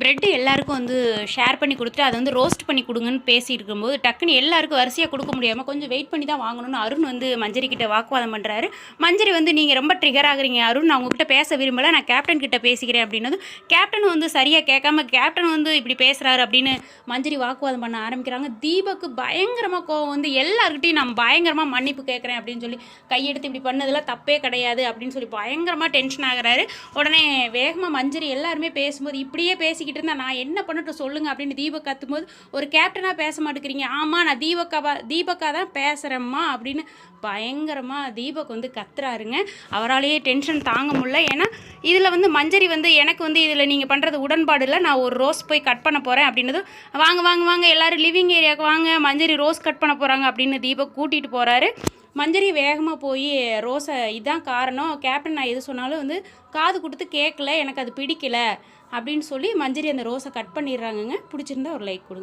Bread எல்லாருக்கும் வந்து share பண்ணி கொடுத்துட்டு அதை வந்து ரோஸ்ட் பண்ணி கொடுங்கன்னு பேசிட்டு இருக்கும்போது டக்குன்னு எல்லாருக்கும் வரிசையாக கொடுக்க முடியாமல் கொஞ்சம் வெயிட் பண்ணி தான் வாங்கணும்னு அருண் வந்து மஞ்சரி கிட்ட வாக்குவாதம் பண்ணுறாரு. மஞ்சரி வந்து நீங்கள் ரொம்ப ட்ரிகர் ஆகுறீங்க அருண், நான் உங்ககிட்ட பேச விரும்பலை, நான் கேப்டன் கிட்ட பேசிக்கிறேன் அப்படின்னதும் கேப்டன் வந்து சரியாக கேட்காம கேப்டன் வந்து இப்படி பேசுகிறாரு அப்படின்னு மஞ்சரி வாக்குவாதம் பண்ண ஆரம்பிக்கிறாங்க. தீபக்கு பயங்கரமாக கோவம் வந்து எல்லாருக்கிட்டையும் நான் பயங்கரமாக மன்னிப்பு கேட்குறேன் அப்படின்னு சொல்லி கையெடுத்து இப்படி பண்ணதில் தப்பே கிடையாது அப்படின்னு சொல்லி பயங்கரமாக டென்ஷன் ஆகுறாரு. உடனே வேகமாக மஞ்சரி எல்லாருமே பேசும்போது இப்படியே பேசிக்கிட்டு இருந்தால் நான் என்ன பண்ணட்டும் சொல்லுங்கள் அப்படின்னு தீபக் கத்தும்போது ஒரு கேப்டனாக பேச மாட்டேங்கிறீங்க. ஆமாம் நான் தீபக்கா தான் பேசுகிறேம்மா அப்படின்னு பயங்கரமாக தீபக் வந்து கத்துறாருங்க. அவராலேயே டென்ஷன் தாங்க முடியல. ஏன்னா இதில் வந்து மஞ்சரி வந்து எனக்கு வந்து இதில் நீங்கள் பண்ணுறது உடன்பாடு இல்லை, நான் ஒரு ரோஸ் போய் கட் பண்ண போகிறேன் அப்படின்னதும் வாங்க வாங்க வாங்க எல்லோரும் லிவிங் ஏரியாவுக்கு வாங்க, மஞ்சரி ரோஸ் கட் பண்ண போகிறாங்க அப்படின்னு தீபக் கூட்டிகிட்டு போகிறாரு. மஞ்சரி வேகமாக போய் ரோஸை இதான் காரணம், கேப்டன் நான் எது சொன்னாலும் வந்து காது கொடுத்து கேட்கல, எனக்கு அது பிடிக்கல அப்படின்னு சொல்லி மஞ்சரி அந்த ரோஸை கட் பண்ணிடுறாங்கங்க. பிடிச்சிருந்தா ஒரு லைக் கொடுங்க.